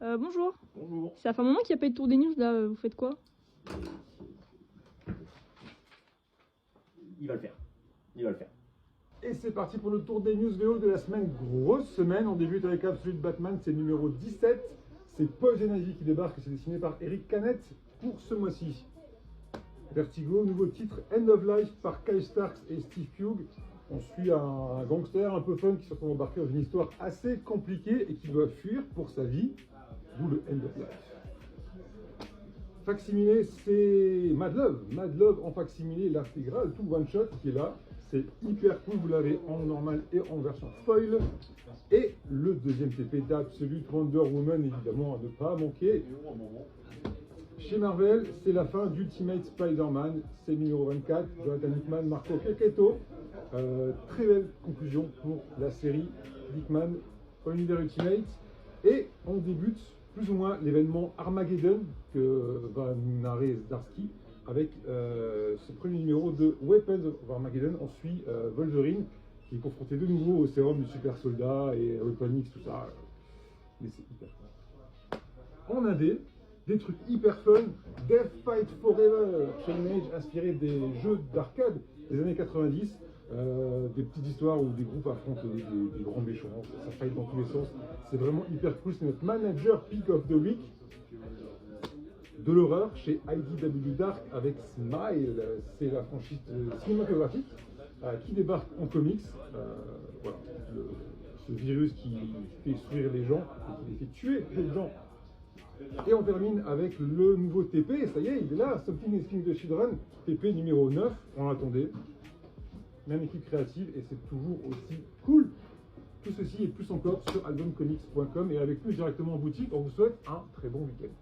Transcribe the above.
Bonjour. Bonjour. Ça fait un moment qu'il n'y a pas eu de tour des news là, vous faites quoi? Il va le faire. Il va le faire. Et c'est parti pour le tour des news VO de la semaine. Grosse semaine, on débute avec Absolute Batman, c'est numéro 17. C'est Paul Genazi qui débarque, c'est dessiné par Eric Canet pour ce mois-ci. Vertigo, nouveau titre End of Life par Kyle Starks et Steve Pugh. On suit un gangster un peu fun qui se retrouve embarqué dans une histoire assez compliquée et qui doit fuir pour sa vie, d'où le End of Life. Facsimilé, c'est Mad Love en facsimilé, l'intégrale, tout one shot qui est là. C'est hyper cool, vous l'avez en normal et en version foil. Et le deuxième TP d'Absolute Wonder Woman, évidemment, à ne pas manquer. Chez Marvel, c'est la fin d'Ultimate Spider-Man, c'est numéro 24, Jonathan Hickman, Marco Checchetto. Très belle conclusion pour la série Hickman pour l'univers Ultimate. Et on débute plus ou moins l'événement Armageddon que va narrer Zdarsky avec ce premier numéro de Weapons of Armageddon. On suit Wolverine qui est confronté de nouveau au sérum du super soldat et Weapon X, tout ça. Mais c'est hyper fun. En indé, des trucs hyper fun. Death Fight Forever, Chain Age inspiré des jeux d'arcade des années 90. Des petites histoires où des groupes affrontent des grands méchants, ça fight dans tous les sens. C'est vraiment hyper cool. C'est notre manager pick of the week. De l'horreur chez IDW Dark avec Smile. C'est la franchise cinématographique qui débarque en comics. Voilà, ce virus qui fait sourire les gens et qui les fait tuer les gens. Et on termine avec le nouveau TP. Ça y est, il est là. Something is King the Children. TP numéro 9. On l'attendait. Même équipe créative et c'est toujours aussi cool. Tout ceci et plus encore sur albumcomics.com et avec nous directement en boutique. On vous souhaite un très bon week-end.